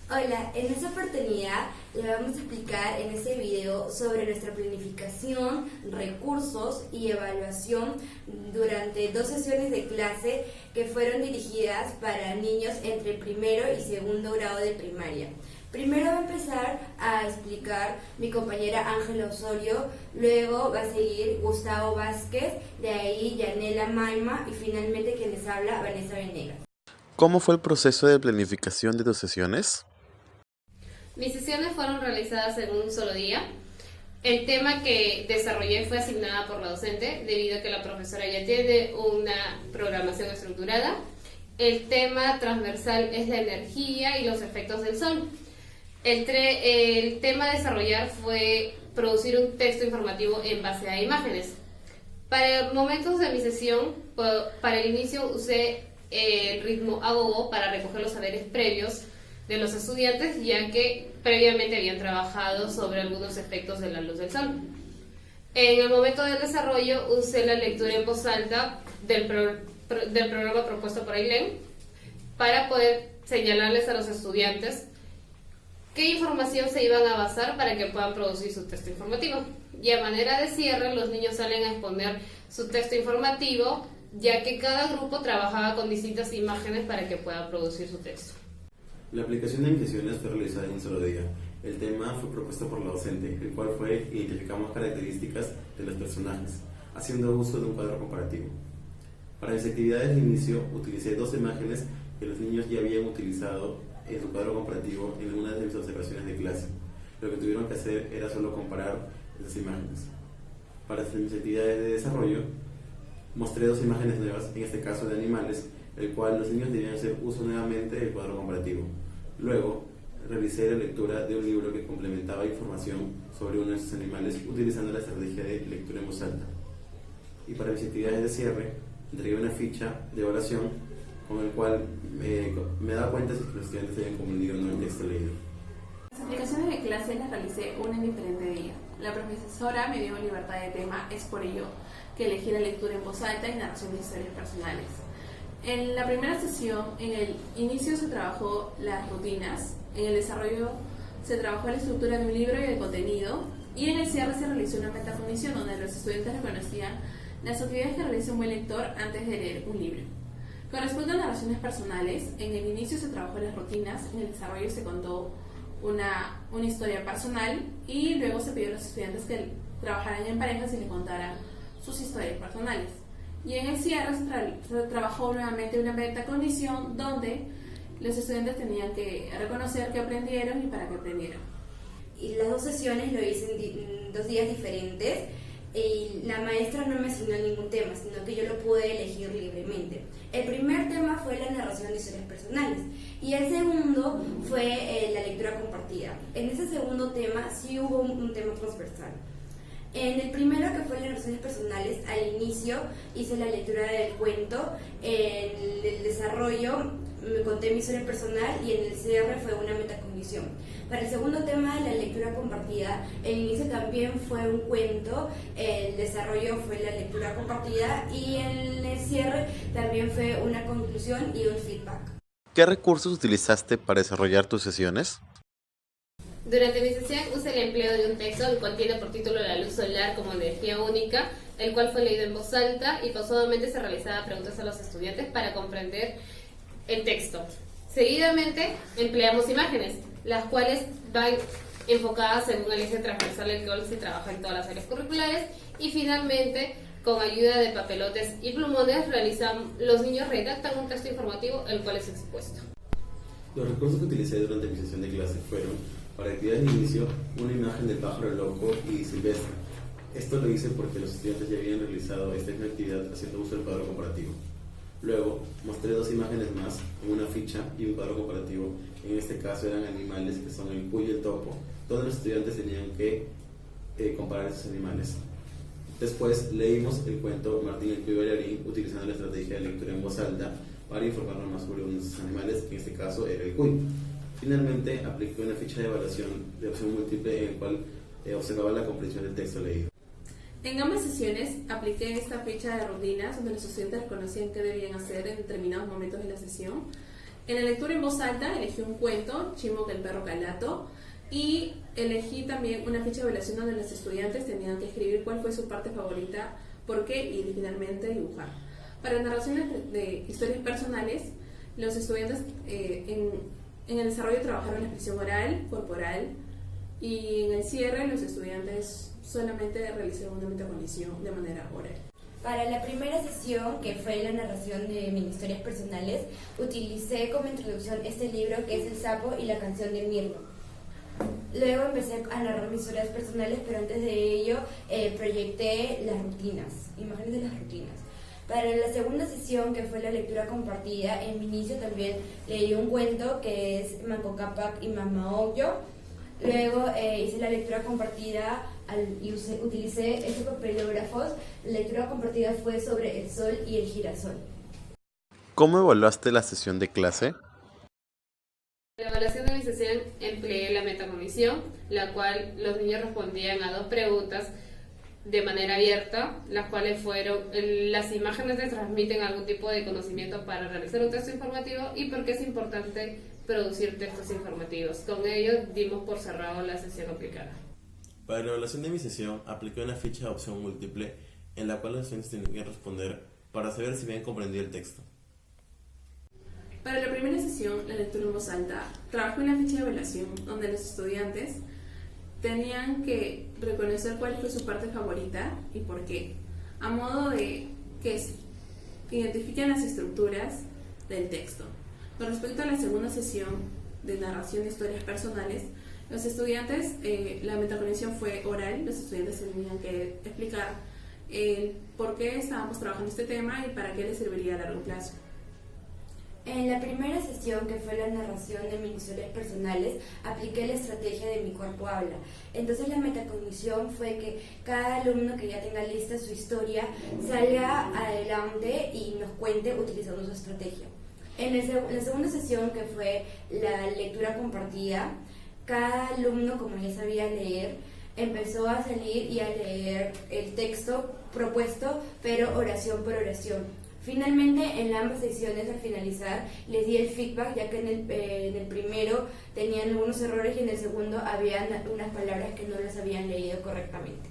Hola, en esta oportunidad le vamos a explicar en este video sobre nuestra planificación, recursos y evaluación durante 2 sesiones de clase que fueron dirigidas para niños entre primero y segundo grado de primaria. Primero va a empezar a explicar mi compañera Ángela Osorio, luego va a seguir Gustavo Vázquez, de ahí Yanela Maima y finalmente quien les habla, Vanessa Venegas. ¿Cómo fue el proceso de planificación de tus sesiones? Mis sesiones fueron realizadas en un solo día. El tema que desarrollé fue asignada por la docente, debido a que la profesora ya tiene una programación estructurada. El tema transversal es la energía y los efectos del sol. El tema a desarrollar fue producir un texto informativo en base a imágenes. Para momentos de mi sesión, para el inicio usé el ritmo agogo para recoger los saberes previos de los estudiantes, ya que previamente habían trabajado sobre algunos efectos de la luz del sol. En el momento del desarrollo usé la lectura en voz alta del programa propuesto por Ailén para poder señalarles a los estudiantes qué información se iban a basar para que puedan producir su texto informativo. Y a manera de cierre, los niños salen a exponer su texto informativo, ya que cada grupo trabajaba con distintas imágenes para que puedan producir su texto. La aplicación de mis sesiones fue realizada en un solo día. El tema fue propuesto por la docente, el cual fue identificamos características de los personajes, haciendo uso de un cuadro comparativo. Para mis actividades de inicio utilicé 2 imágenes que los niños ya habían utilizado en su cuadro comparativo en una de mis observaciones de clase. Lo que tuvieron que hacer era solo comparar esas imágenes. Para mis actividades de desarrollo, mostré 2 imágenes nuevas, en este caso de animales, el cual los niños debían hacer uso nuevamente del cuadro comparativo. Luego, realicé la lectura de un libro que complementaba información sobre uno de estos animales utilizando la estrategia de lectura en voz alta. Y para mis actividades de cierre, entregué una ficha de evaluación con el cual me daba cuenta si los estudiantes habían comprendido o no el texto leído. Las aplicaciones de clase las realicé una en diferente día. La profesora me dio libertad de tema, es por ello que elegí la lectura en voz alta y narración de historias personales. En la primera sesión, en el inicio se trabajó las rutinas, en el desarrollo se trabajó la estructura de un libro y el contenido, y en el cierre se realizó una metacognición donde los estudiantes reconocían las actividades que realiza un buen lector antes de leer un libro. Con respecto a narraciones personales, en el inicio se trabajó las rutinas, en el desarrollo se contó una historia personal y luego se pidió a los estudiantes que trabajaran en parejas y le contaran sus historias personales. Y en el cierre se trabajó nuevamente una metacognición donde los estudiantes tenían que reconocer qué aprendieron y para qué aprendieron. Y las 2 sesiones lo hice en 2 días diferentes y la maestra no me asignó ningún tema, sino que yo lo pude elegir libremente. El primer tema fue la narración de historias personales y el segundo fue la lectura compartida. En ese segundo tema sí hubo un tema transversal. En el primero, que fue las narraciones personales, al inicio hice la lectura del cuento, en el desarrollo me conté mi historia personal y en el cierre fue una metacognición. Para el segundo tema de la lectura compartida, el inicio también fue un cuento, el desarrollo fue la lectura compartida y en el cierre también fue una conclusión y un feedback. ¿Qué recursos utilizaste para desarrollar tus sesiones? Durante mi sesión usé el empleo de un texto el cual tiene por título La luz solar como energía única, el cual fue leído en voz alta y pausadamente se realizaban preguntas a los estudiantes para comprender el texto. Seguidamente empleamos imágenes, las cuales van enfocadas en una línea transversal el cual se trabaja en todas las áreas curriculares y finalmente con ayuda de papelotes y plumones los niños redactan un texto informativo el cual es expuesto. Los recursos que utilicé durante mi sesión de clase fueron, para actividades de inicio, una imagen del pájaro loco y silvestre. Esto lo hice porque los estudiantes ya habían realizado esta misma actividad haciendo uso del cuadro comparativo. Luego, mostré 2 imágenes más, una ficha y un cuadro comparativo. En este caso eran animales que son el cuy y el topo. Todos los estudiantes tenían que comparar esos animales. Después leímos el cuento Martín el cuy bailarín utilizando la estrategia de lectura en voz alta para informarnos más sobre unos animales, que en este caso era el cuy. Finalmente, apliqué una ficha de evaluación de opción múltiple en el cual observaba la comprensión del texto leído. En ambas sesiones apliqué esta ficha de rutinas donde los estudiantes reconocían qué debían hacer en determinados momentos de la sesión En la lectura en voz alta elegí un cuento, Chimo que el perro calato, y elegí también una ficha de evaluación donde los estudiantes tenían que escribir cuál fue su parte favorita, por qué y finalmente dibujar. Para narraciones de historias personales, los estudiantes en el desarrollo trabajaron la expresión oral, corporal, y en el cierre los estudiantes solamente realizaron una metacognición de manera oral. Para la primera sesión, que fue la narración de mis historias personales, utilicé como introducción este libro que es El sapo y la canción de Mirlo. Luego empecé a narrar mis historias personales, pero antes de ello proyecté las rutinas, imágenes de las rutinas. Para la segunda sesión, que fue la lectura compartida, en mi inicio también leí un cuento que es Manco Cápac y Mamaoyo. Luego hice la lectura compartida y utilicé estos papelógrafos. La lectura compartida fue sobre el sol y el girasol. ¿Cómo evaluaste la sesión de clase? En la evaluación de mi sesión empleé la metacognición, la cual los niños respondían a 2 preguntas de manera abierta, las cuales fueron: las imágenes te transmiten algún tipo de conocimiento para realizar un texto informativo y por qué es importante producir textos informativos. Con ello dimos por cerrado la sesión aplicada. Para la evaluación de mi sesión apliqué una ficha de opción múltiple en la cual los estudiantes tenían que responder para saber si habían comprendido el texto. Para la primera sesión, la lectura en voz alta, trabajé una ficha de evaluación donde los estudiantes tenían que reconocer cuál fue su parte favorita y por qué, a modo de que identifiquen las estructuras del texto. Con respecto a la segunda sesión de narración de historias personales, los estudiantes, la metacognición fue oral, los estudiantes tenían que explicar por qué estábamos trabajando este tema y para qué les serviría a largo plazo. En la primera sesión, que fue la narración de mis historias personales, apliqué la estrategia de mi cuerpo habla. Entonces la metacognición fue que cada alumno que ya tenga lista su historia salga adelante y nos cuente utilizando su estrategia. En la segunda sesión, que fue la lectura compartida, cada alumno, como ya sabía leer, empezó a salir y a leer el texto propuesto, pero oración por oración. Finalmente, en ambas sesiones, al finalizar, les di el feedback, ya que en el primero tenían algunos errores y en el segundo habían unas palabras que no las habían leído correctamente.